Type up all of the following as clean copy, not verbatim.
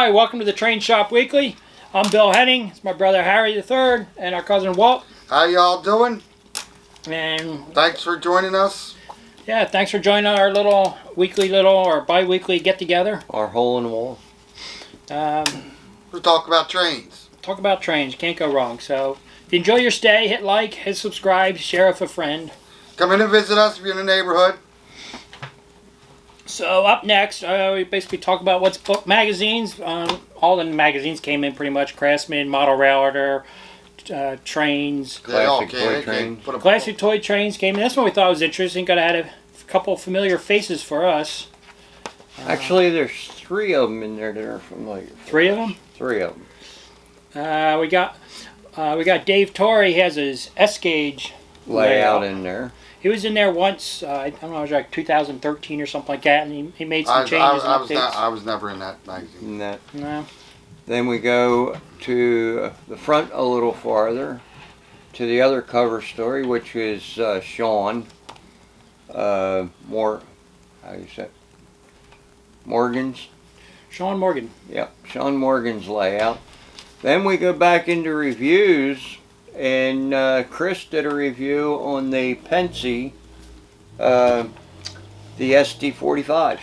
Hi, welcome to the Train Shop Weekly. I'm Bill Henning. It's my brother Harry III and our cousin Walt. How y'all doing? And thanks for joining us. Yeah, thanks for joining our little weekly or bi-weekly get-together. Our hole in the wall. We'll talk about trains. Talk about trains. You can't go wrong. So if you enjoy your stay, hit like, hit subscribe, share with a friend. Come in and visit us if you're in the neighborhood. So up next, we basically talk about what's book magazines. All the magazines came in pretty much. Craftsman, Model Railroader, Trains. Classic toy trains. Classic toy trains came in. That's what we thought was interesting. Got to add a couple familiar faces for us. Actually, there's 3 of them in there that are familiar. 3 of them? 3 of them. We got Dave Torrey. He has his S-gauge layout in there. He was in there once, I don't know, it was like 2013 or something like that, and he made some changes and updates. I was never in that magazine. No. Then we go to the front a little farther, to the other cover story, which is Sean Morgan's. Sean Morgan. Yep, Sean Morgan's layout. Then we go back into reviews. And Chris did a review on the Pensy, the SD45s,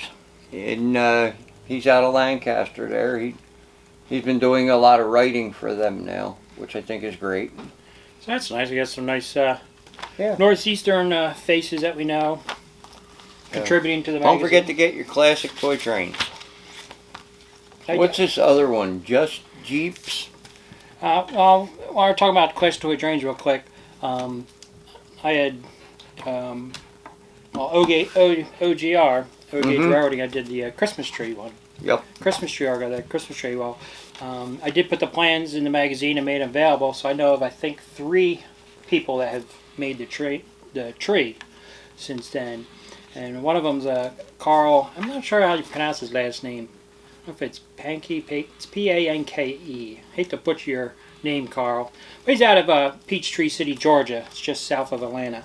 and he's out of Lancaster there. He's been doing a lot of writing for them now, which I think is great. So that's nice. We got some nice northeastern faces that we know contributing to the magazine. Don't forget to get your classic toy trains. What's this other one? Just Jeeps? Well, while we're talking about classic toy trains real quick, I had OGR Railroading. I did the Christmas tree one. Yep. Christmas tree. I got that Christmas tree. Well, I did put the plans in the magazine and made them available. So I know of I think 3 people that have made the tree since then, and one of them's Carl. I'm not sure how you pronounce his last name. I don't know if it's Panke. It's Panke. Hate to butcher your name, Carl. But he's out of Peachtree City, Georgia. It's just south of Atlanta.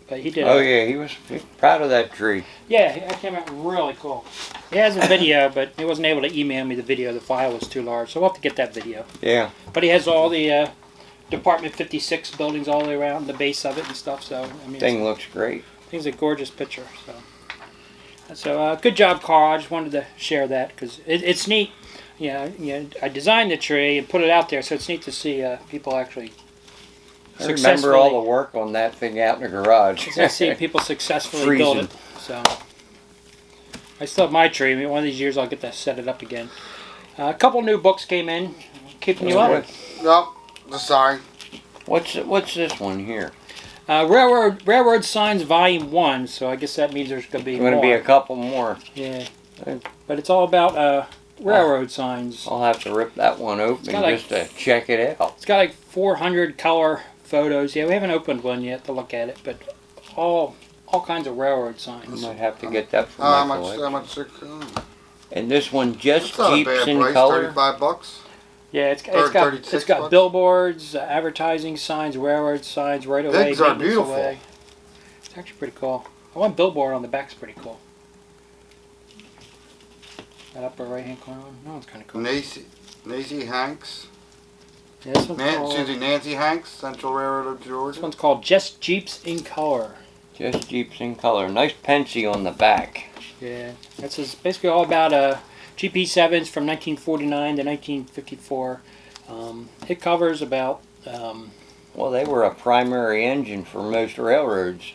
But he did. Oh yeah, he was proud of that tree. Yeah, that came out really cool. He has a video, but he wasn't able to email me the video. The file was too large, so we'll have to get that video. Yeah. But he has all the Department 56 buildings all the way around, the base of it and stuff. So I mean, Thing looks great. I think it's a gorgeous picture. So good job, Carl. I just wanted to share that because it's neat. I designed the tree and put it out there, so it's neat to see people actually I remember all the work on that thing out in the garage. I see people successfully build it. So I still have my tree. I mean, one of these years I'll get to set it up again. A couple new books came in, keeping you up. No, sorry. What's this one here? Railroad Signs Volume 1, so I guess that means there's going to be more. Going to be a couple more. Yeah, but it's all about railroad signs. I'll have to rip that one open just to check it out. It's got like 400 color photos. Yeah, we haven't opened one yet to look at it, but all kinds of railroad signs. I might have to get that for my collection. How much? And this one just Jeeps in price, color. $35. Yeah, it's got billboards, advertising signs, railroad signs, right away. Things are beautiful. Away. It's actually pretty cool. The one billboard on the back's pretty cool. That upper right hand corner one? That one's kind of cool. Nancy Hanks. Yeah, this one's called Nancy Hanks, Central Railroad of Georgia. This one's called Just Jeeps in Color. Just Jeeps in color. Nice Pensy on the back. Yeah, this is basically all about GP7s from 1949 to 1954. It covers about... well, they were a primary engine for most railroads.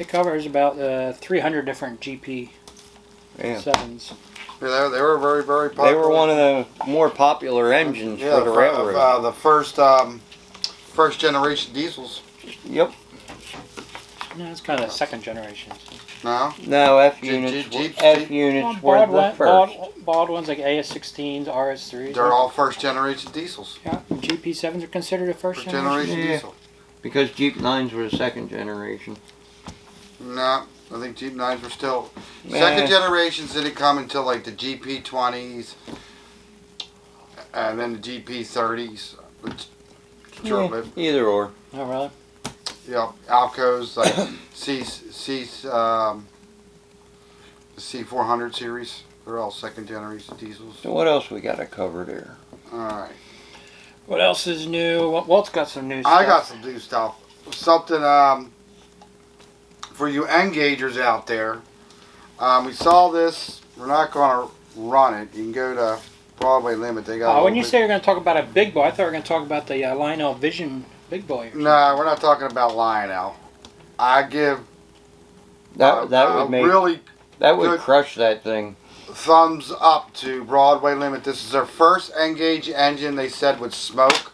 It covers about 300 different GP7s. Yeah, they were very, very popular. They were one of the more popular engines for the railroad. The first generation diesels. Yep. No, it's kind of second generation. No, F units were the first. Bald ones like AS16s, RS3s. They're all first generation diesels. Yeah, GP7s are considered a first generation diesel. Because Jeep 9s were the second generation. No, I think Jeep 9s were still second generations. Didn't come until like the GP20s, and then the GP30s. Either or. Oh really? Yeah, Alcos like C400 series. They're all second generation diesels. So what else we got to cover there? Alright. What else is new? Walt's got some new stuff. I got some new stuff. Something for you engagers out there. We saw this. We're not going to run it. You can go to Broadway Limit. They got. When you say you're going to talk about a big boy, I thought we were going to talk about the Lionel Vision big boy. No, we're not talking about Lionel. I give That would make really that would good crush that thing. thumbs up to Broadway Limit. This is their first Engage engine. They said would smoke.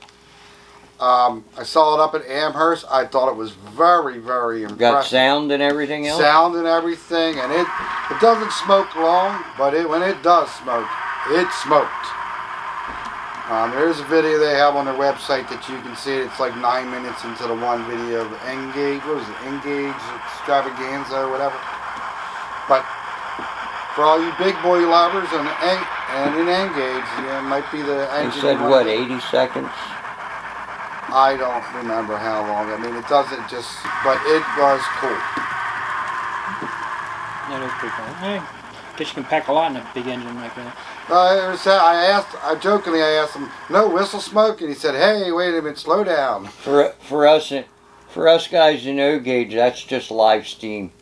I saw it up at Amherst. I thought it was very, very impressive. Got sound and everything else. Sound and everything, and it doesn't smoke long, but when it does smoke, it smoked. There's a video they have on their website that you can see. It's like 9 minutes into the one video of Engage. What was it? Engage Extravaganza or whatever. But for all you big boy lovers and in Engage, it might be the They engine. said what, 80 seconds? I don't remember how long. I mean, it doesn't just, but it was cool. That is pretty cool. Hey, guess you can pack a lot in a big engine like that. I jokingly asked him, no whistle smoke? And he said, hey, wait a minute, slow down. For us guys in O gauge, that's just live steam.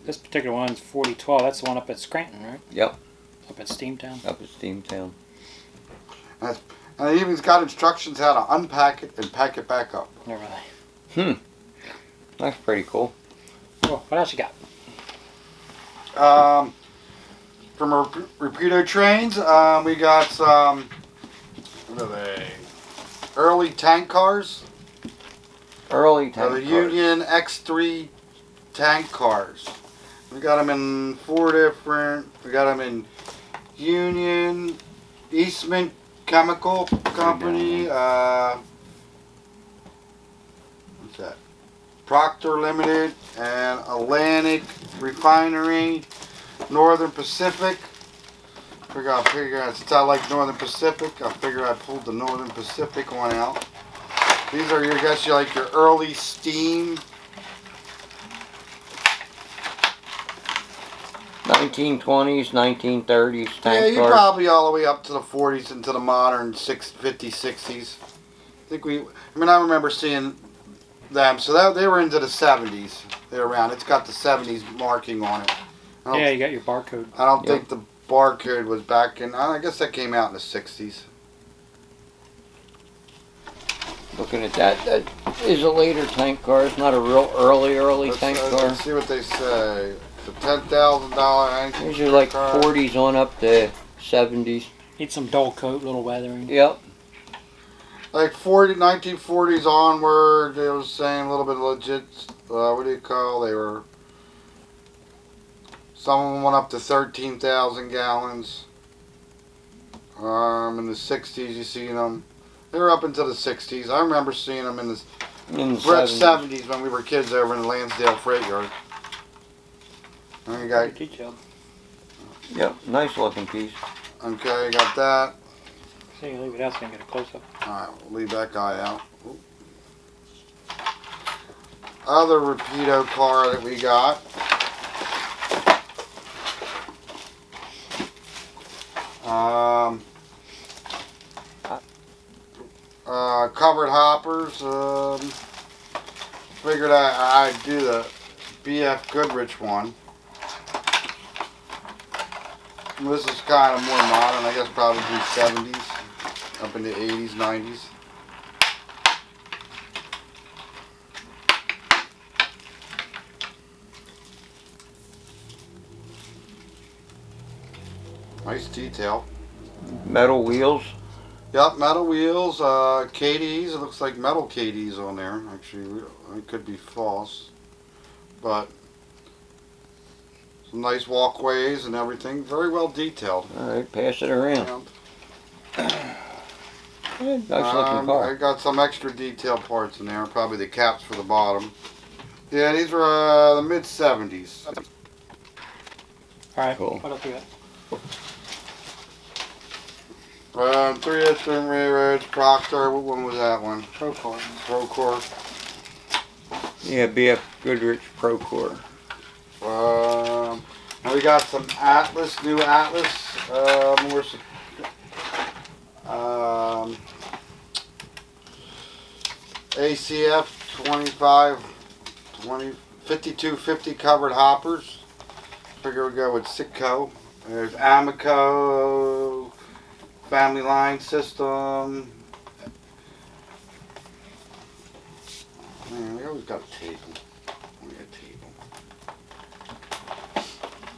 This particular one's 4012. That's the one up at Scranton, right? Yep. Up at Steamtown. Up at Steamtown. And it even's got instructions how to unpack it and pack it back up. Oh, really? That's pretty cool. Cool. What else you got? From Rapido Trains, we got some, what are they? Early tank cars. Early tank The cars. Union X3 tank cars. We got them in 4 different, we got them in Union, Eastman Chemical Company, what's that? Proctor Limited and Atlantic Refinery, Northern Pacific. I figure since I like Northern Pacific, I figure I pulled the Northern Pacific one out. These are your early steam. 1920s, 1930s tank Yeah, you cars. probably all the way up to the 40s into the modern 50s, 60s. I remember seeing them. So they were into the 70s. They're around. It's got the 70s marking on it. Yeah, you got your barcode. I don't think the barcode was back in. I guess that came out in the 60s. Looking at that is a later tank car. It's not a real early tank car. Let's see what they say. It's a $10,000 engine. These are like car. 40s on up to 70s. Need some dull coat, little weathering. Yep. Like 1940s onward, they was saying a little bit of legit. What do you call? They were. Some of them went up to 13,000 gallons. In the 60s, you see them. They were up into the 60s. I remember seeing them in the 70s when we were kids over in the Lansdale Freight Yard. And you got, Pretty detailed. Yep. Nice looking piece. okay, you got that. So you leave it out so you can get a close up. Alright, we'll leave that guy out. Ooh. Other Rapido car that we got. Covered hoppers. Figured I'd do the BF Goodrich one. This is kind of more modern. I guess probably 70s, up into 80s, 90s. Nice detail. Metal wheels. Yep, metal wheels, KDs. It looks like metal KDs on there. Actually, it could be false, but some nice walkways and everything. Very well detailed. All right, pass it around. Nice looking car. I got some extra detail parts in there. Probably the caps for the bottom. Yeah, these were the mid 70s. All right. Cool. What else we got? 3 Eastern Railroads, Proctor. What one was that one? Procore. Procore. Yeah, BF Goodrich Procore. We got some Atlas, new Atlas. More. ACF 5250 covered hoppers. Figure we go with Sitco. There's Amico, family line system. Man, we always got a table. We got a table.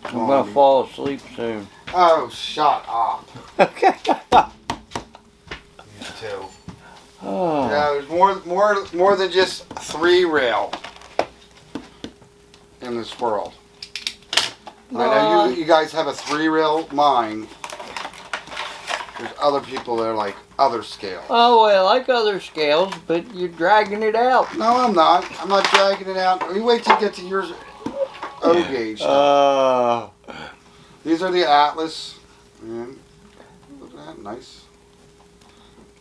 I'm gonna fall asleep soon. Oh, shut up. Okay. You too. Oh. Yeah, there's more than just 3 rail in this world. I know you guys have a 3 rail mine. There's other people that are like other scales. Oh, well, I like other scales, but you're dragging it out. No, I'm not. I'm not dragging it out. You wait till you get to yours. O gauge. These are the Atlas. And look at that, nice.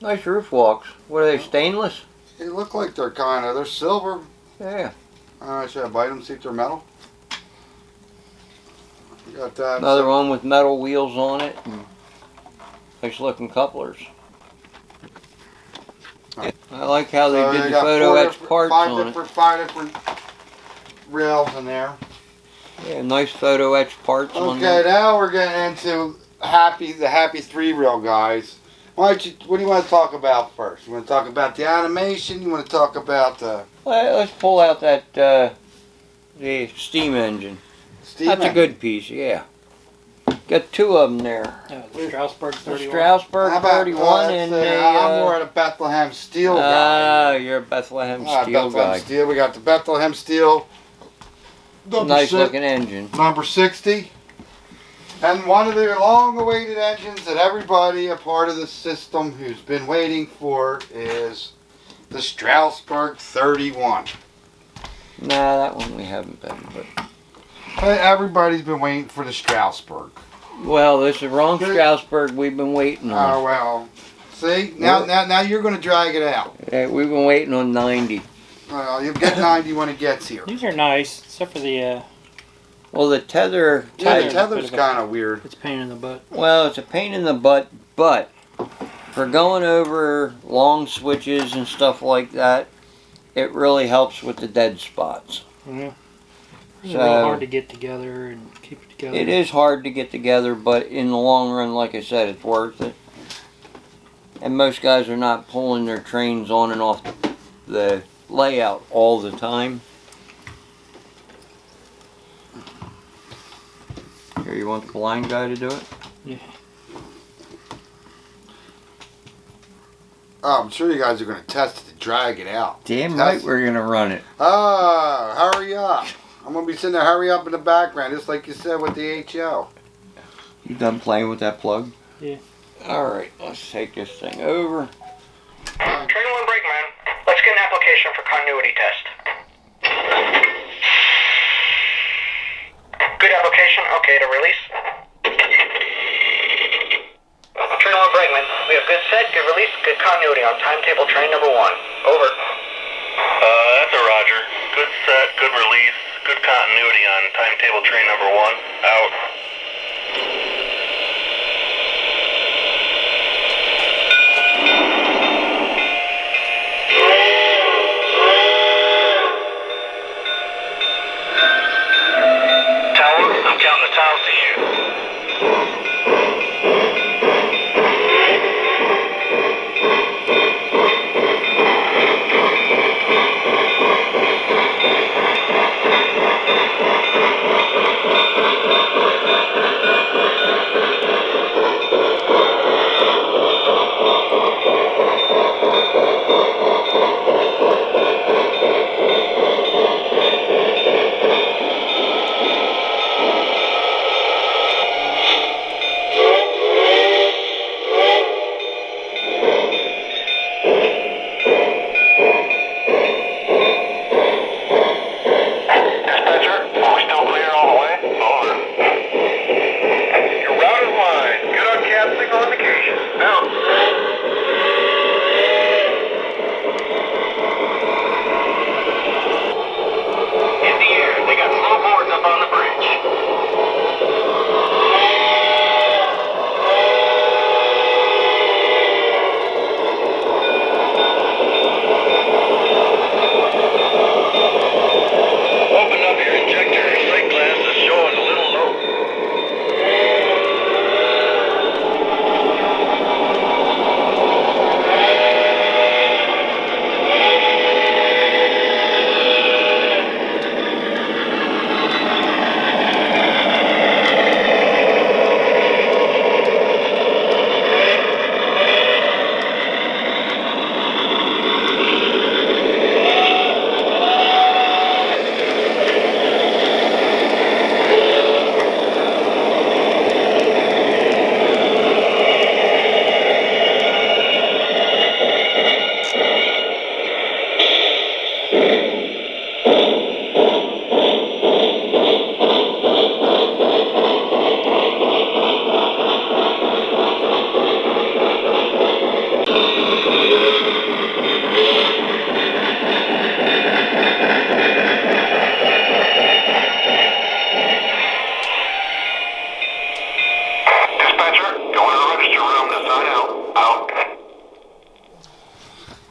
Nice roof walks. What are they, stainless? They look like they're silver. Yeah. Should I bite them, see if they're metal? You got that. Another one with metal wheels on it. And nice looking couplers. I like how they did the photo etch parts on it. 5 different rails in there. Yeah, nice photo etch parts on Okay, it. now we're getting into the happy 3 rail guys. What do you want to talk about first? You want to talk about the animation? You want to talk about the Let's pull out that the steam engine. That's a good piece, yeah. Got 2 of them there. The Strasburg The 31. Strasburg How about, 31 and I'm more at a Bethlehem Steel guy. you're a Bethlehem Steel Bethlehem guy. Steel. We got the Bethlehem Steel. Nice looking engine. Number 60. And one of the long-awaited engines that everybody a part of the system who's been waiting for is the Strasburg 31. Nah, that one we haven't been, but Everybody's been waiting for the Strasburg. well, this is the wrong Strasburg we've been waiting on. Oh well. See? Now you're gonna drag it out. Yeah, we've been waiting on 90. Well, you'll get 90 when it gets here. These are nice, except for the Well, the tether, Yeah, the tether's kind of weird. it's a pain in the butt. well, it's a pain in the butt, but for going over long switches and stuff like that, it really helps with the dead spots. Yeah. It's So- real hard to get together and keep it together. It is hard to get together, but in the long run, like I said, it's worth it. And most guys are not pulling their trains on and off the layout all the time. Here, you want the blind guy to do it? Yeah. Oh, I'm sure you guys are gonna test it to drag it out. Damn right we're gonna run it. Hurry up. I'm gonna be sitting there, hurry up in the background, just like you said with the HO. You done playing with that plug? Yeah. Alright, let's take this thing over. Train 1 brakeman, let's get an application for continuity test. Good application, okay to release. Train 1 brakeman, we have good set, good release, good continuity on timetable train number 1. Over. That's a roger. Good set, good release, good continuity on timetable train number 1. Out. Tower, I'm counting the tiles to you.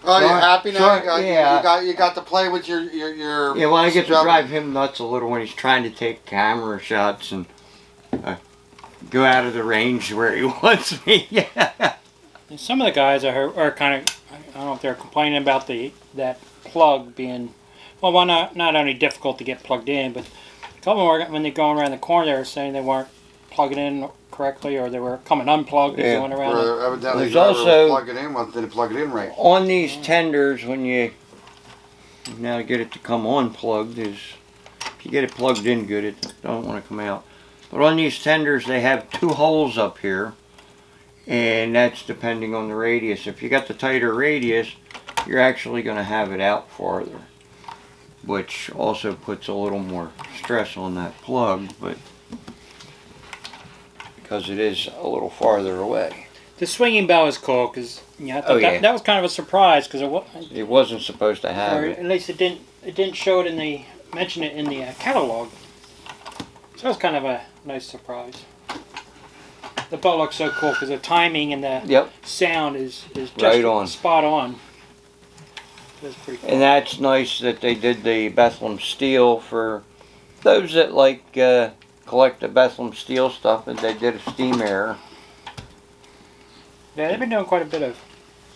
Oh, you happy now? Yeah. You got to play with your Yeah, well, I get to drive him nuts a little when he's trying to take camera shots and go out of the range where he wants me. Yeah. And some of the guys are kind of, I don't know if they're complaining about that plug being, well, not only difficult to get plugged in, but a couple of them, when they're going around the corner, they were saying they weren't plugging in correctly, or they were coming unplugged and going around. Evidently, there's also plug it in, didn't plug it in right. On these tenders, when you now get it to come unplugged, is if you get it plugged in good, it don't want to come out. But on these tenders, they have 2 holes up here, and that's depending on the radius. If you got the tighter radius, you're actually going to have it out farther, which also puts a little more stress on that plug, but because it is a little farther away. The swinging bell is cool because I thought that was kind of a surprise because it wasn't supposed to have or it. at least it didn't show it mention it in the catalog. So it was kind of a nice surprise. The bell looks so cool because the timing and the sound is just right on. Spot on. That's pretty cool. And that's nice that they did the Bethlehem steel for those that like collect the Bethlehem steel stuff, and they did a steam air. Yeah, they've been doing quite a bit of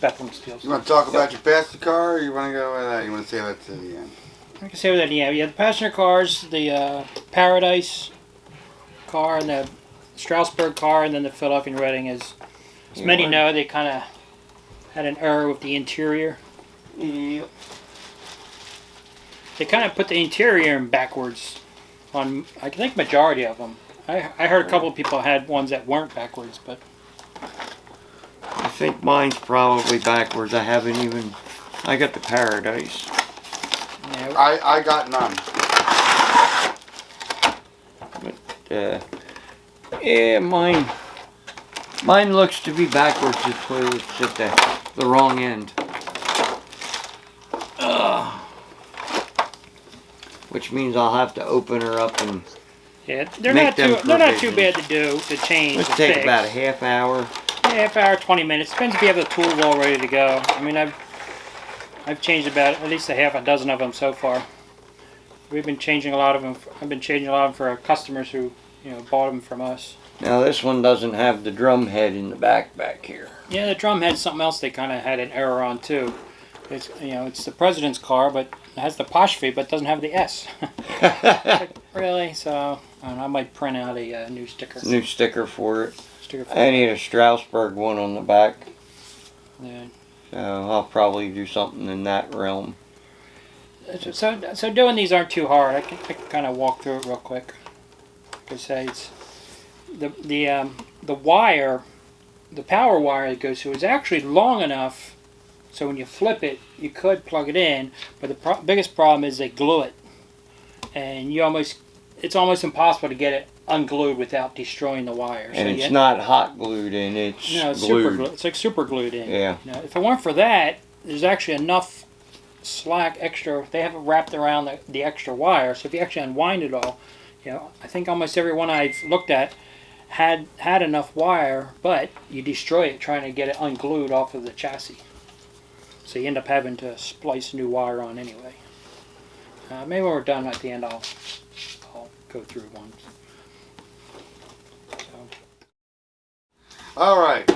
Bethlehem steel stuff. You want to talk about your passenger car, or you want to go with that? You want to say that to the end? I can say that, yeah. We had the passenger cars, the Paradise car, and the Strasburg car, and then the Philadelphia and Reading. As many know, they kind of had an error with the interior. Yep. They kind of put the interior in backwards on, I think, majority of them. I heard a couple of people had ones that weren't backwards, but I think mine's probably backwards. I got the Paradise. yeah, I got none. But yeah, mine looks to be backwards. It's at the wrong end. Which means I'll have to open her up and they're not too bad to change. Let's take about a half hour. Yeah, half hour, 20 minutes. Depends if you have the tools all ready to go. I mean, I've changed about at least a half a dozen of them so far. We've been changing a lot of them. I've been changing a lot of them for our customers who bought them from us. Now this one doesn't have the drum head in the back here. Yeah, the drum head's something else they kind of had an error on too. It's it's the president's car, but it has the apostrophe, but doesn't have the S. Like, really? So I might print out a new sticker. New sticker for it. I need a Strasburg one on the back. Yeah. So I'll probably do something in that realm. So doing these aren't too hard. I can kind of walk through it real quick. Like I say, it's the wire, the power wire that goes through is actually long enough so when you flip it, you could plug it in, but the biggest problem is they glue it, and it's almost impossible to get it unglued without destroying the wire. And it's not hot glued in; it's it's glued. super glued. It's like super glued in. Yeah. Now, if it weren't for that, there's actually enough slack extra. They have it wrapped around the extra wire, so if you actually unwind it all, I think almost every one I've looked at had enough wire, but you destroy it trying to get it unglued off of the chassis. So you end up having to splice new wire on anyway. Maybe when we're done at the end, I'll go through one. So. All right.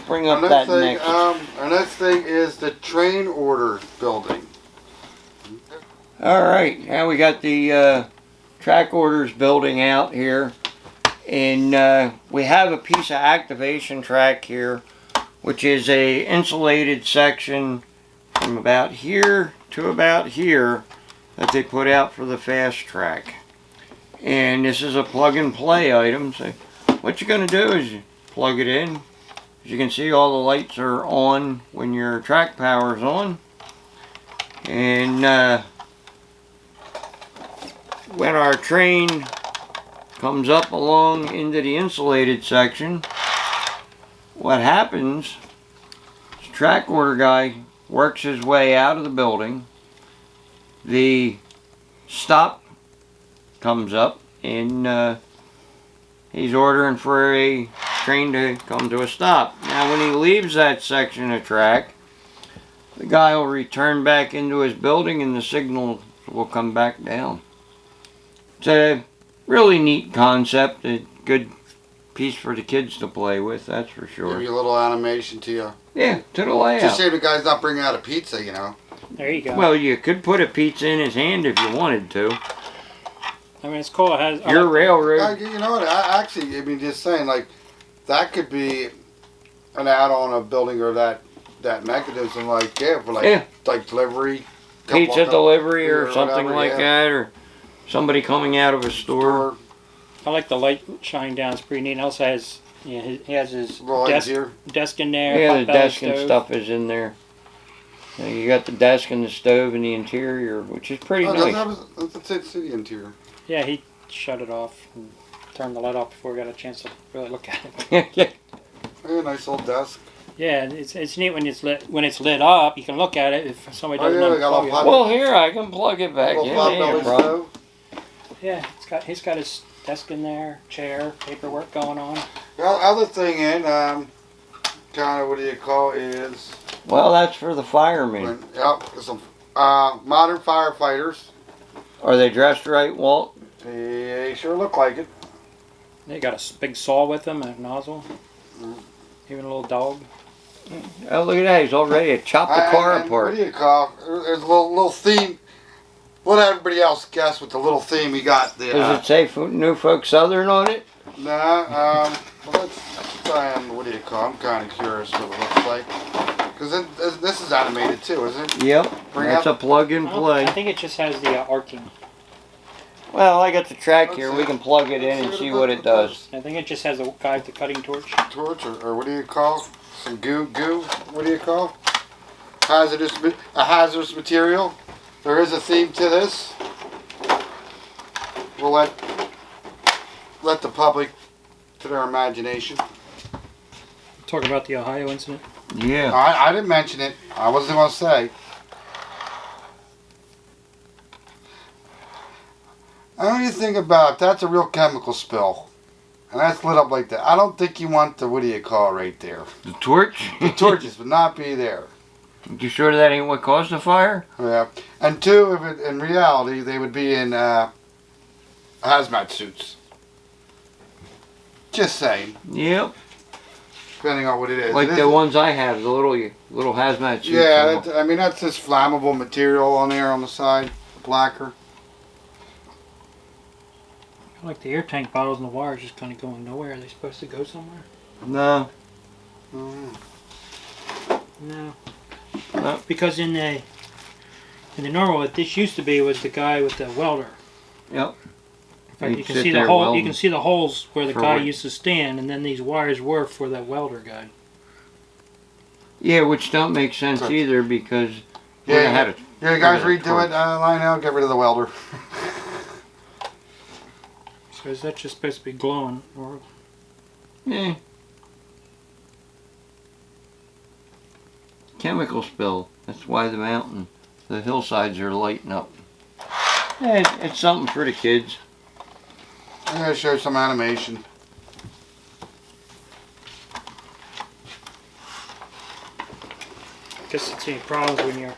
Bring up that next. Our next thing is the train order building. All right, now we got the track orders building out here, and we have a piece of activation track here, which is a insulated section from about here to about here that they put out for the fast track. And this is a plug and play item. So what you're going to do is you plug it in. As you can see, all the lights are on when your track power is on. And when our train comes up along into the insulated section, what happens is the track order guy works his way out of the building. The stop comes up, and he's ordering for a train to come to a stop. Now, when he leaves that section of track, the guy will return back into his building and the signal will come back down. It's a really neat concept, a good piece for the kids to play with, that's for sure. Give you a little animation to you. Yeah, to the layout. Just say the guy's not bringing out a pizza, you know. There you go. Well, you could put a pizza in his hand if you wanted to. I mean, it's cool. It has Your railroad. You know what? Actually, I mean, just saying, like, that could be an add-on of building or that mechanism, like, yeah, for like delivery. Pizza delivery or something whatever, like that, or somebody coming out of a store. I like the light shine down. It's pretty neat. And also has, he has his Here. desk in there. Yeah, hot the belly desk and stove. stuff is in there. You got the desk and the stove and the interior, which is pretty nice. That's the interior. Yeah, he shut it off and turned the light off before we got a chance to really look at it. Yeah, nice little desk. Yeah, it's neat when it's lit up. You can look at it if somebody doesn't unplug it. Well, here I can plug it back in. Ain't a problem. Yeah, he's got his desk in there, chair, paperwork going on. The other thing kind of what do you call is. Well, that's for the firemen. Yep, some modern firefighters. Are they dressed right, Walt? They sure look like it. They got a big saw with them, a nozzle, even a little dog. Oh, look at that. He's all ready to chop the car apart. What do you call? There's a little theme. Let everybody else guess what the little theme he got there. Does it say New Folk Southern on it? Nah, well, let's try and, what do you call? I'm kind of curious what it looks like. Because this is animated too, isn't it? Yep. That's a plug and play. I think it just has the arcing. Well, I got the track here. We can plug it in and see what it does. I think it just has a guy with the cutting torch. Torch, or what do you call? Some goo? What do you call? A hazardous material. There is a theme to this. We'll let the public to their imagination. Talk about the Ohio incident. Yeah. I didn't mention it. I wasn't going to say. What do you think about it? That's a real chemical spill. And that's lit up like that. I don't think you want the, what do you call it right there? The torch? The torches would not be there. You sure that ain't what caused the fire? Yeah. And two, if it, in reality, they would be in hazmat suits. Just saying. Yep. Depending on what it is. Like the ones I have, the little hazmat suits. Yeah, I mean, that's this flammable material on there on the side. Blacker. I like the air tank bottles and the wires just kind of going nowhere. Are they supposed to go somewhere? No. No. Because in the normal, what this used to be was the guy with the welder. Yep. In fact, you can see the hole. You can see the holes where the guy used to stand, and then these wires were for that welder guy. Yeah, which don't make sense either because you guys redo it, Lionel. Get rid of the welder. So is that just supposed to be glowing, or? Yeah. Chemical spill. That's why the hillsides are lighting up. Yeah, it's something for the kids. I'm going to show some animation. I guess it's any problems when you're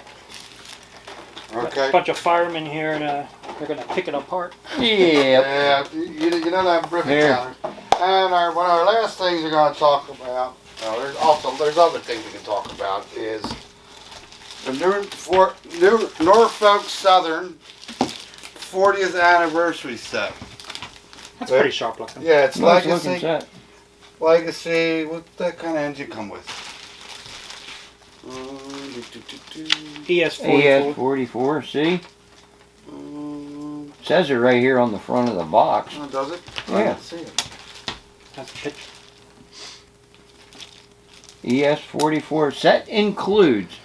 Okay. a bunch of firemen here and they're going to pick it apart. Yeah. Yeah, you don't have briefing counters. And one of our last things we're going to talk about, there's other things we can talk about, is the Norfolk Southern 40th anniversary set. That's pretty sharp looking. Yeah, it's Nice Legacy. looking set. Legacy. What that kind of engine come with? ES44. ES44, see? Says it right here on the front of the box. Oh, does it? Yeah. I didn't see it. That's a picture. ES44 set includes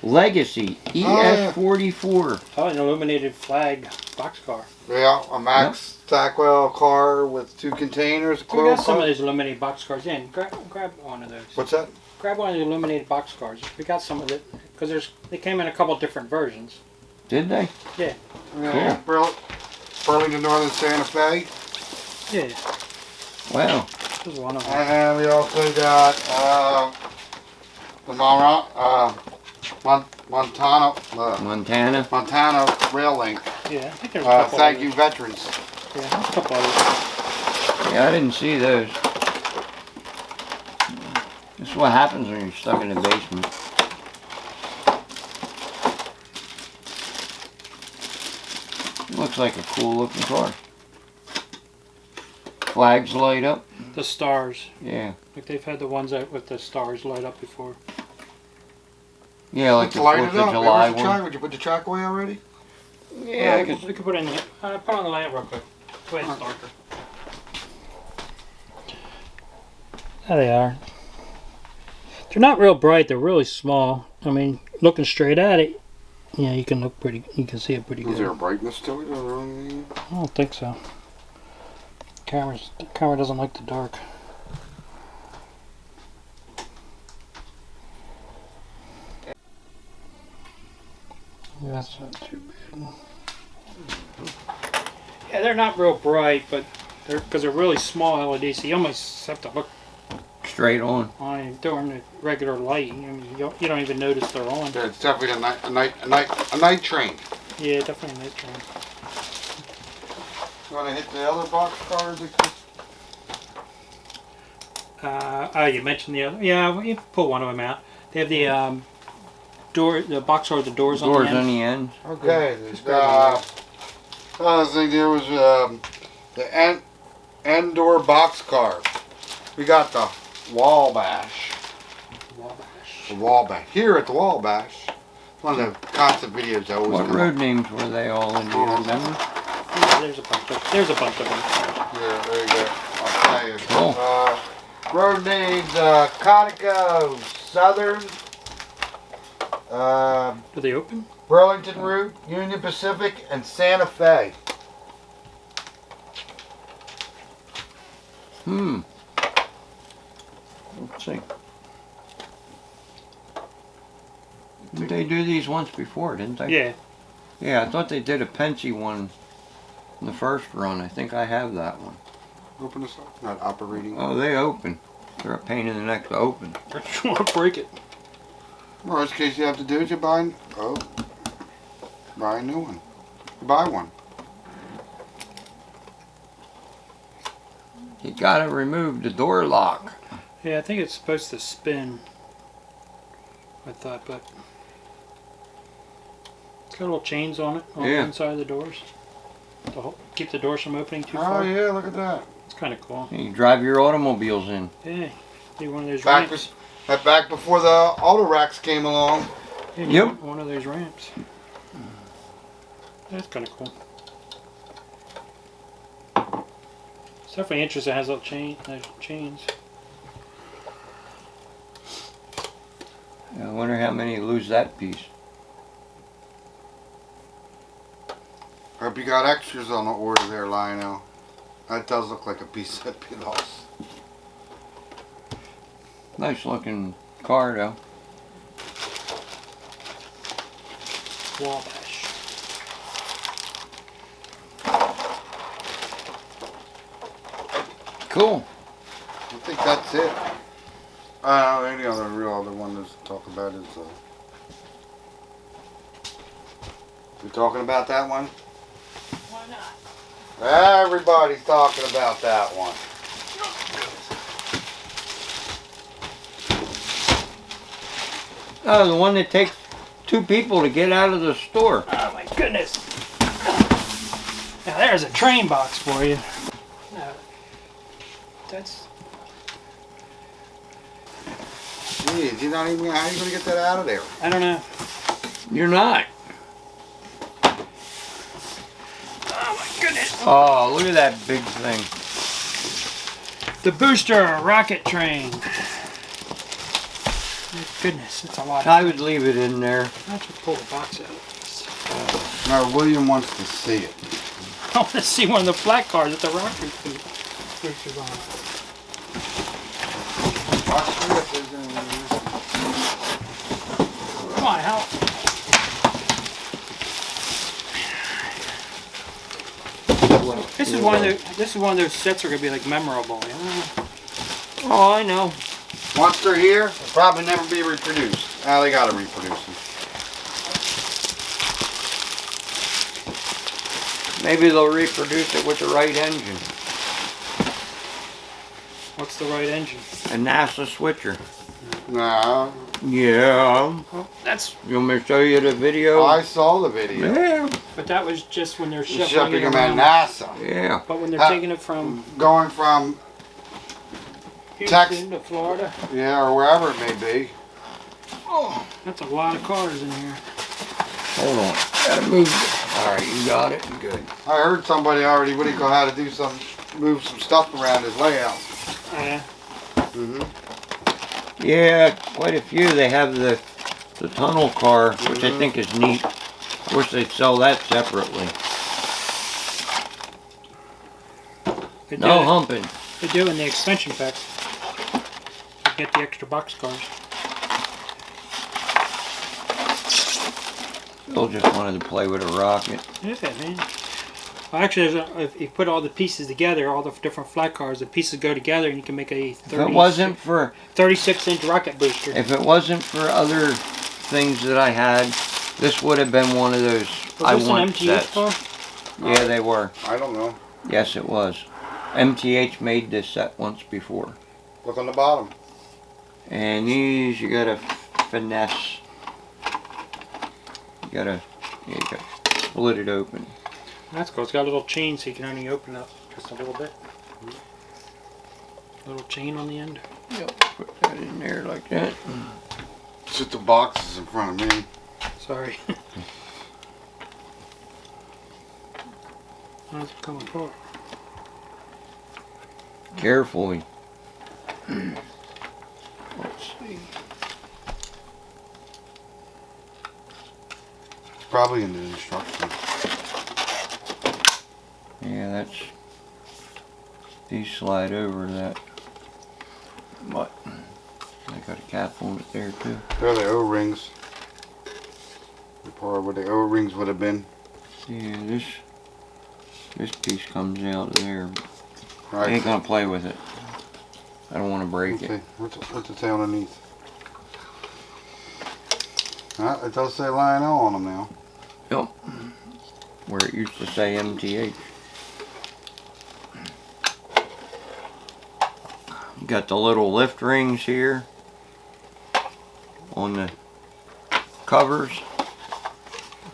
Legacy ES44. Oh, an illuminated flag boxcar. Yeah, a Max Stackwell car with 2 containers. We got some of these illuminated boxcars in. Grab one of those. What's that? Grab one of the illuminated boxcars. We got some of it because they came in a couple different versions. Did they? Yeah. Yeah. Burlington Northern Santa Fe. Yeah. Wow. This is one of them. And we also got the Montana Rail Link. Yeah, I think there's a couple Thank others. you, veterans. Yeah, there's a couple others. Yeah, I didn't see those. This is what happens when you're stuck in the basement. Looks like a cool looking car. Flags light up. The stars. Yeah. Like they've had the ones that with the stars light up before. Yeah, like Let's the light 4th it of up. July Where's the one. track? Would you put the track away already? Yeah, I we guess. could put it in the put on the lamp real quick. Go ahead, darker. There they are. They're not real bright. They're really small. I mean, looking straight at it, yeah, you can look pretty. You can see it pretty good. Is there a brightness to it or anything? I don't think so. The camera doesn't like the dark. Yeah, that's not too bad. Yeah, they're not real bright, but because they're really small LEDs, so you almost have to look Straight on. on it during the regular light. I mean, you don't even notice they're on. Yeah, it's definitely a night train. Yeah, definitely a night train. You want to hit the other box cars? Oh, you mentioned the other. Yeah, well, you can pull one of them out. They have the the box or the doors on Doors the end. on the end. Okay. I think there was the end door box cars. We got the Wabash. The Wabash. Here at the Wabash. One of the concept videos I always What come road up. names were they all in? Do you remember? Yeah, there's a bunch of them. Yeah, there you go. I'll tell you. Cool. Road names Conoco Southern, Are they open? Burlington Route, Union Pacific, and Santa Fe. Let's see. Did they do these once before, didn't they? Yeah. Yeah, I thought they did a Pensy one in the first run. I think I have that one. Open this up. Not operating. Oh, they open. They're a pain in the neck to open. I just want to break it. Worst case you have to do is you buy a new one. You buy one. You gotta remove the door lock. Yeah, I think it's supposed to spin. I thought, but it's got little chains on it on the Yeah. inside of the doors to keep the doors from opening too Oh far. yeah, look at that. It's kind of cool. You drive your automobiles in. Yeah, do one of those Back, ramps. back before the auto racks came along. Yeah, Yep. One of those ramps. That's kind of cool. It's definitely interesting. It has little chains. I wonder how many lose that piece. Hope you got extras on the order there, Lionel. That does look like a piece that bit lost. Nice looking car though. Wabash. Cool. I think that's it. Any other real other one to talk about is we talking about that one? Why not? Everybody's talking about that one. Oh, the one that takes 2 people to get out of the store. Oh my goodness. Now there's a train box for you. No, that's Jeez, you're not even. How are you gonna get that out of there? I don't know. You're not. Oh my goodness. Oh, look at that big thing. The booster rocket train. My goodness, it's a lot. I would leave it in there. Let's pull the box out. No, William wants to see it. I want to see one of the flat cars with the rocket boosters on it. Watch through if there's any. Come on, help. This is one of those sets that are gonna be like memorable. You know? Oh, I know. Once they're here, they'll probably never be reproduced. Ah, they gotta reproduce them. Maybe they'll reproduce it with the right engine. What's the right engine? A NASA switcher. Nah, Yeah. Well, that's. You want me to show you the video? I saw the video. Yeah. But that was just when they're They're shipping shipping it them at around. NASA. Yeah. But when they're Ah. taking it from Going from, Houston to Florida, yeah, or wherever it may be. oh, that's a lot of cars in here. Hold on. Gotta move it. Alright, you got it. Good. I heard somebody already, what do you call, how to do some, move some stuff around his layout. Mm-hmm. Yeah, quite a few. They have the tunnel car, which I think is neat. I wish they'd sell that separately. They do No it- humping. They do in the extension packs. You get the extra box cars. Bill just wanted to play with a rocket. Yeah, man. Well, actually, if you put all the pieces together, all the different flat cars, the pieces go together, and you can make a 36-inch rocket booster. If it wasn't for other things that I had, this would have been one of those I Was this an want MTH sets. car? Yeah, they were. I don't know. Yes, it was. MTH made this set once before. Look on the bottom. And these, you gotta finesse. You gotta split it open. That's cool. It's got a little chain so you can only open up just a little bit. Little chain on the end. Yep, put that in there like that. Sit the boxes in front of me. Sorry. How's it coming apart? Carefully. Let's see. It's probably in the instructions. Yeah, that's. These slide over that. But I got a cap on it there too. They're the O-rings. The part where the O-rings would have been. Yeah, this piece comes out of there. I Right. ain't gonna play with it. I don't want to break it. What's the tail underneath? It does say Lionel on them now. Yep. Where it used to say MTH. You got the little lift rings here on the covers.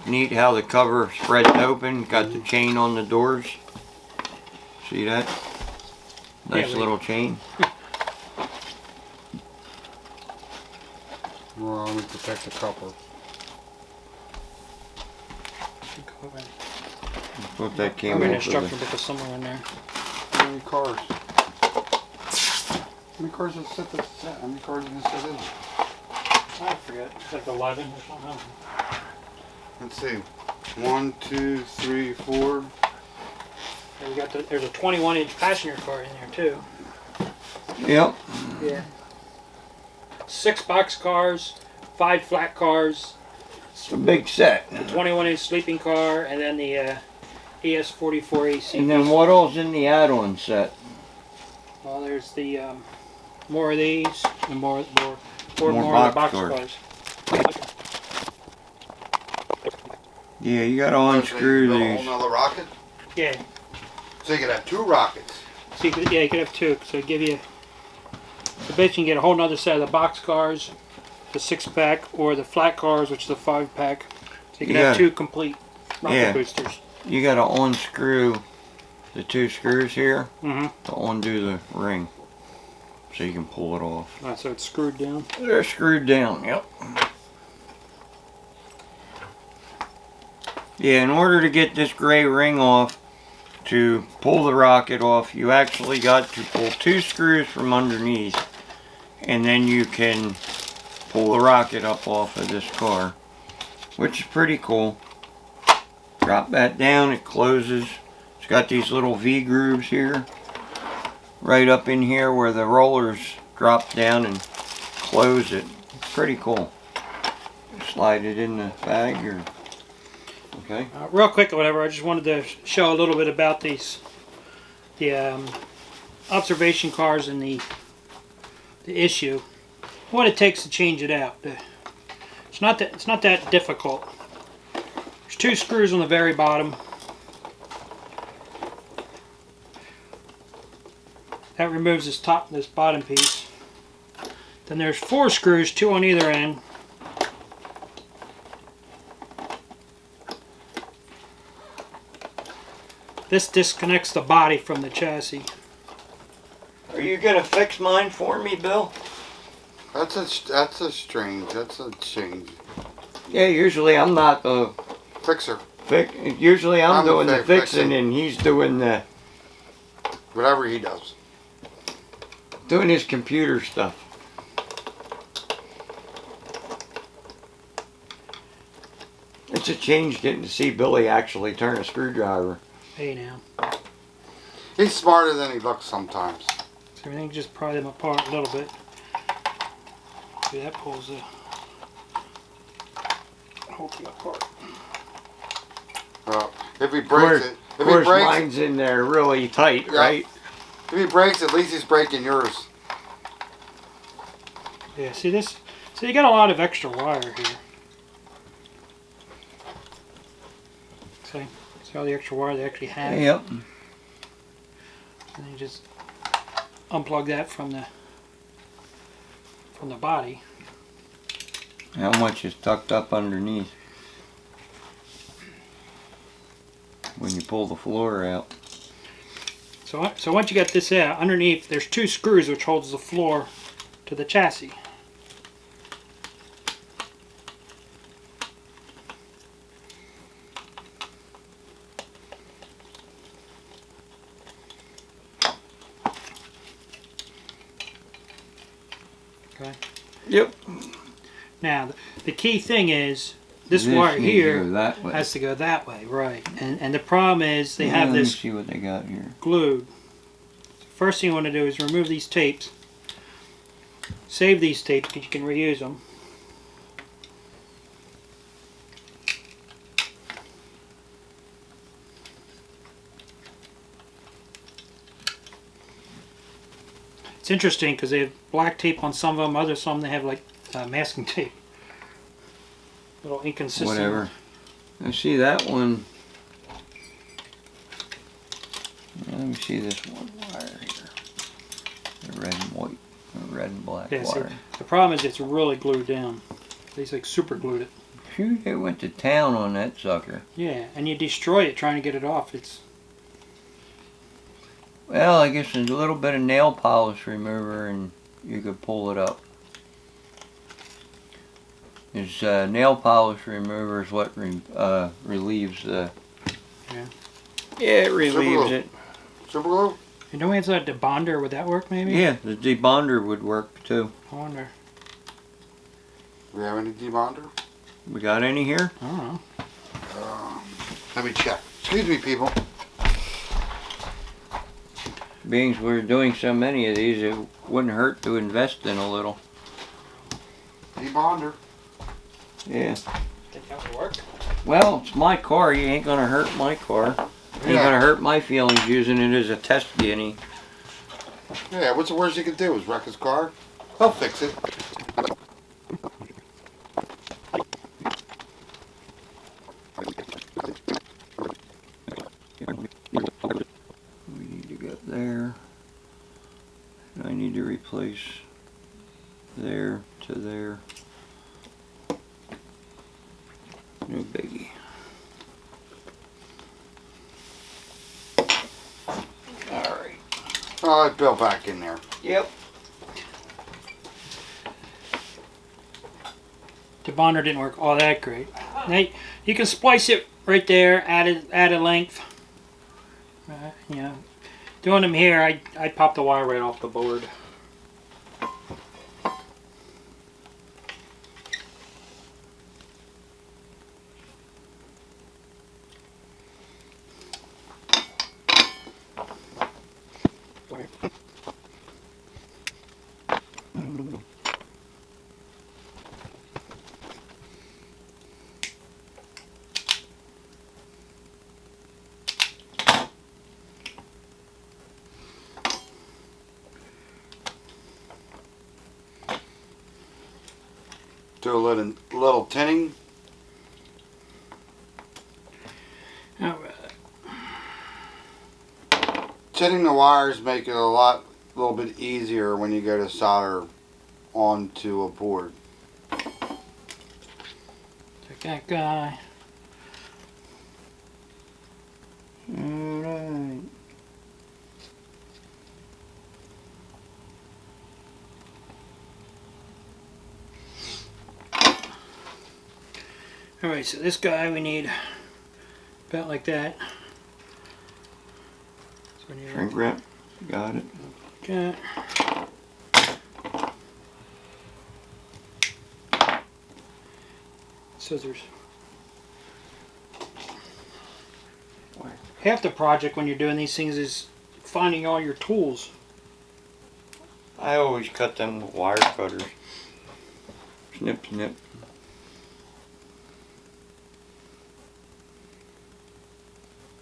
Neat how the cover spreads open. Got the chain on the doors. See that? Nice Yeah, little chain. Well, let me protect the copper. Thought that came I'm in off instruction of the, book is somewhere in there. How many cars? How many cars is set this set? How many cars is this set in? I forget. It's like 11 or something. Let's see. 1, 2, 3, 4. And we got there's a 21-inch passenger car in there too. Yep. Yeah. 6 box cars, 5 flat cars, It's a big set. a 21-inch sleeping car, and then the ES44 AC. And then what all's in the add-on set? Well, there's the more of these, and more of the box cars. Yeah, you gotta unscrew A these. whole nother rocket? Yeah. So you could have 2 rockets. So you could have 2. So give you. So basically, you can get a whole nother set of the box cars, the 6-pack, or the flat cars, which is the 5-pack. So you can have 2 complete rocket boosters. You gotta unscrew the 2 screws here Mm-hmm. to undo the ring, so you can pull it off. Alright, so it's screwed down. They're screwed down. Yep. Yeah, in order to get this gray ring off, to pull the rocket off, you actually got to pull 2 screws from underneath, and then you can pull the rocket up off of this car, which is pretty cool. Drop that down, it closes. It's got these little V grooves here, right up in here where the rollers drop down and close it. It's pretty cool. Slide it in the bag or... Okay. Real quick or whatever, I just wanted to show a little bit about the observation cars and the issue, what it takes to change it out. It's not that difficult. There's 2 screws on the very bottom. That removes this bottom piece. Then there's 4 screws, 2 on either end. This disconnects the body from the chassis. Are you gonna fix mine for me, Bill? That's a change. Yeah, usually I'm not the Fixer. Usually I'm doing the fixing. fixing and he's doing the Whatever he does. doing his computer stuff. It's a change getting to see Billy actually turn a screwdriver. Hey now. He's smarter than he looks sometimes. So everything just pry them apart a little bit. See, that pulls the whole thing apart. If he breaks it, Of course, mine's in there really tight, Yeah. right? If he breaks, at least he's breaking yours. Yeah, see this? So you got a lot of extra wire here. See all the extra wire they actually have? Yep. And then you just unplug that from the body. How much is tucked up underneath when you pull the floor out? So once you get this out, underneath there's 2 screws which holds the floor to the chassis. Okay. Yep. Now the key thing is this wire here that way. has to go that way, right? And the problem is they have Let me this see what they got here. glued. First thing you want to do is remove these tapes. Save these tapes because you can reuse them. It's interesting because they have black tape on some of them, some they have like masking tape. A little inconsistent. Whatever. I see that one. Let me see this one wire here. The red and white, the red and black Yeah, see, wire. the problem is it's really glued down. They like super glued it. Phew, they went to town on that sucker. Yeah, and you destroy it trying to get it off. It's Well, I guess there's a little bit of nail polish remover and you could pull it up. There's nail polish remover is what relieves the... Yeah. Yeah, it relieves it. Super glue? You know, it's a debonder. Would that work maybe? Yeah, the debonder would work too. I wonder. Do we have any debonder? We got any here? I don't know. Let me check. Excuse me, people. Being we're doing so many of these, it wouldn't hurt to invest in a little. Debonder. Yeah. Think that would work? Well, it's my car. You ain't gonna hurt my car. You ain't gonna hurt my feelings using it as a test guinea. Yeah, what's the worst you can do? Is wreck his car? He'll fix it. We need to get there. I need to replace there to there. No biggie. Alright. Oh, I built back in there. Yep. Debonder didn't work all that great. Now you can splice it right there, add a length. You know, doing them here, I pop the wire right off the board. Do a little tinning. Alright. Tinning the wires make it a little bit easier when you go to solder onto a board. Take that guy. Alright. Alright, so this guy we need about like that. So we need Shrink wrap. Got it. okay. Scissors. Half the project when you're doing these things is finding all your tools. I always cut them with wire cutters. Snip, snip.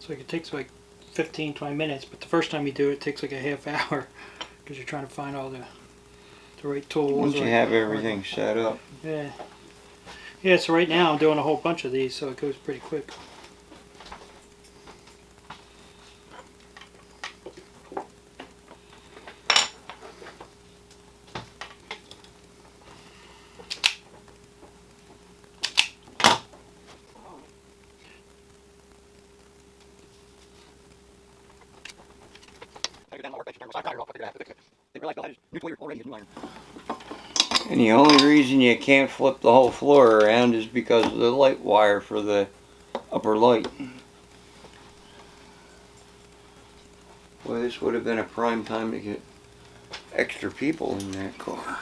So it takes like 15-20 minutes, but the first time you do it, it takes like a half hour because you're trying to find all the right tools. Once you have everything set up. Yeah. Yeah, so right now I'm doing a whole bunch of these, so it goes pretty quick. And the only reason you can't flip the whole floor around is because of the light wire for the upper light. Well, this would have been a prime time to get extra people in that car.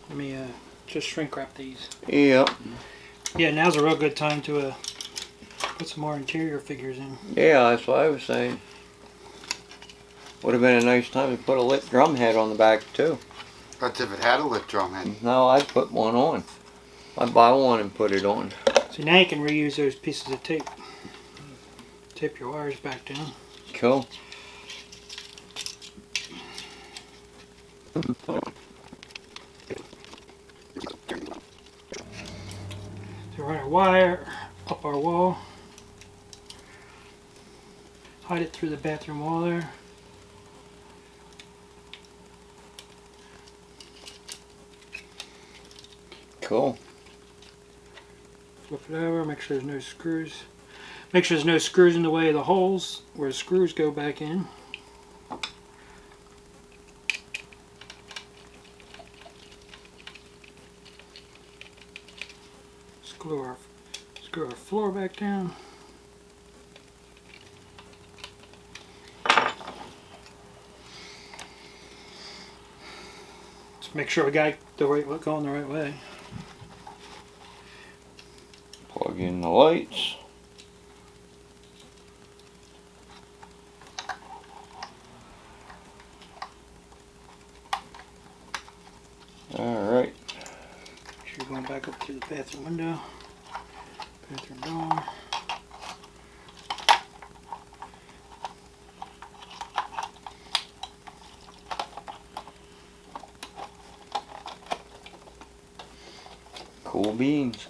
Let me just shrink wrap these. Yep. Yeah, now's a real good time to put some more interior figures in. Yeah, that's what I was saying. Would have been a nice time to put a lit drum head on the back too. That's if it had a lit drum head. No, I'd put one on. I'd buy one and put it on. So now you can reuse those pieces of tape. Tape your wires back down. Cool. So run our wire up our wall. Hide it through the bathroom wall there. Cool. Flip it over, make sure there's no screws. Make sure there's no screws in the way of the holes where the screws go back in. Screw our floor back down. Just make sure we got the right going the right way. Plug in the lights. Alright. Make sure you're going back up through the bathroom window. Bathroom door. Cool beans.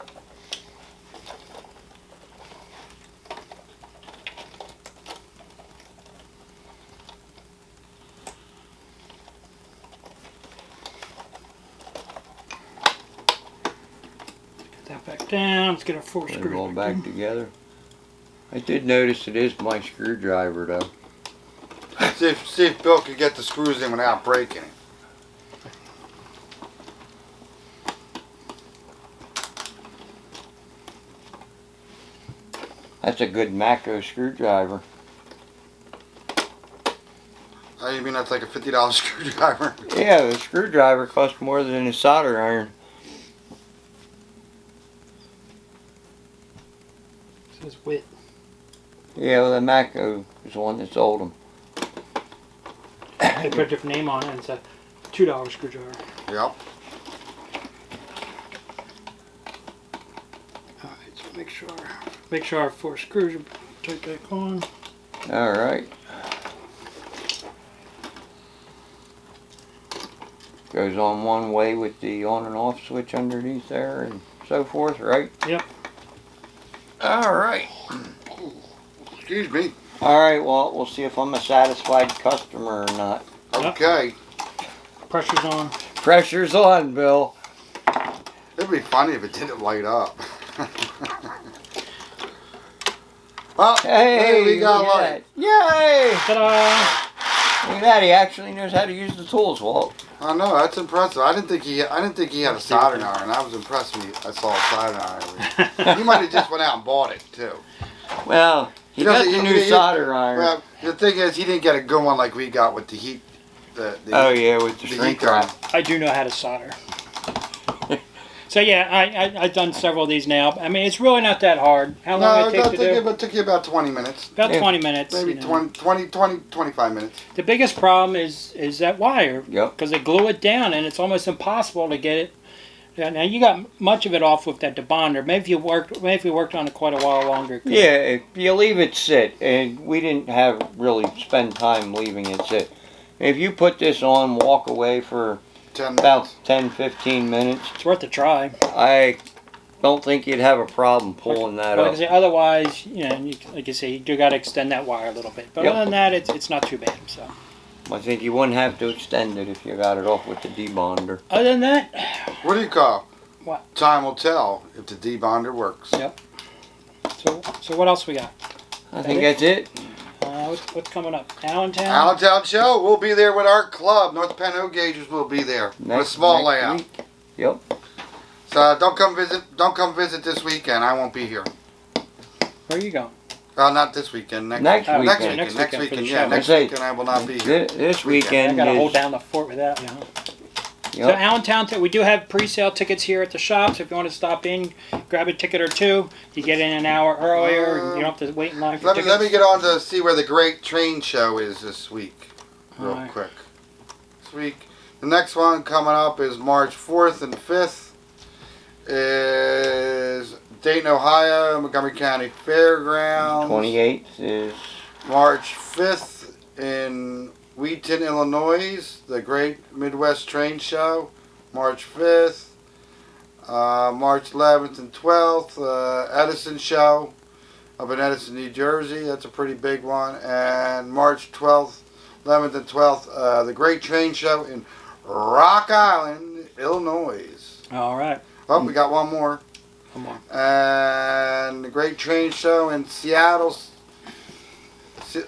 That back down. Let's get our four Put it screws all back back in. together. I did notice it is my screwdriver though. See if Bill could get the screws in without breaking it. That's a good Mako screwdriver. Oh, you mean that's like a $50 screwdriver? Yeah, the screwdriver costs more than a solder iron. It says wit. Yeah, well, the Mako is the one that sold them. They put a different name on it. It's a $2 screwdriver. Yep. Alright, so make sure our four screws are tight back on. Alright. Goes on one way with the on and off switch underneath there and so forth, right? Yep. Alright. Excuse me. Alright, Walt, we'll see if I'm a satisfied customer or not. Okay. Pressure's on. Pressure's on, Bill. It'd be funny if it didn't light up. Well, Hey, we got look at light. that. Yay! Ta-da! Look at that, he actually knows how to use the tools, Walt. I know, that's impressive. I didn't think he had a soldering iron. I was impressed when I saw a soldering iron. He might have just went out and bought it too. Well, he got the new solder iron. Well, the thing is, he didn't get a good one like we got with the heat. Oh yeah, with the the shrink heat gun. wrap. I do know how to solder. So yeah, I've done several of these now. I mean, it's really not that hard. How long No, it takes to do? it took you about 20 minutes. About Yeah. 20 minutes. Maybe you know. 25 minutes. The biggest problem is that wire. Yep. Because they glue it down, and it's almost impossible to get it. Yeah, now you got much of it off with that debonder. Maybe if you worked on it quite a while longer. Yeah, if you leave it sit, and we didn't have really spend time leaving it sit. If you put this on, walk away for 10 about minutes. 10-15 minutes, It's worth a try. I don't think you'd have a problem pulling that Like I up. say, otherwise, you know, like you say, you do got to extend that wire a little bit. But Yep. other than that, it's not too bad. So I think you wouldn't have to extend it if you got it off with the debonder. other than that, What do you call? What? Time will tell if the debonder works. Yep. So what else we got? I think that's it. What's coming up? Allentown. Allentown Show, we'll be there with our club. North Penn Hoe Gaugers will be there with a small next layout. week. Yep. So don't come visit this weekend. I won't be here. Where are you going? Not this weekend. Next Next weekend. weekend. Next Next weekend weekend. for the Yeah, show. next I say, weekend I will not be here. This I weekend got to is. hold down the fort without you. So Yep. Allentown, we do have pre-sale tickets here at the shops. If you want to stop in, grab a ticket or two. You get in an hour earlier. And you don't have to wait in line for tickets. Let me get on to see where the Great Train Show is this week, real Alright. quick. This week, the next one coming up is March 4th and 5th. Is Dayton, Ohio, Montgomery County Fairgrounds. 28th is. March 5th in Wheaton, Illinois, the Great Midwest Train Show. March 5th. March 11th and 12th, Edison Show up in Edison, New Jersey. That's a pretty big one. And March 12th, 11th and 12th, the Great Train Show in Rock Island, Illinois. All right. Oh, we got one more. Come on. And the Great Train Show in Seattle,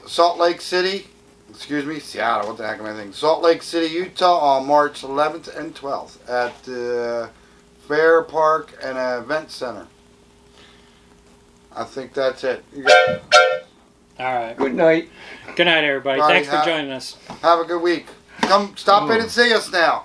Salt Lake City. Excuse me, Seattle. What the heck am I thinking? Salt Lake City, Utah, on March 11th and 12th at the Fair Park and Event Center. I think that's it. All right. Good night. Good night, everybody. Bye. Thanks for joining us. Have a good week. Come stop in and see us now.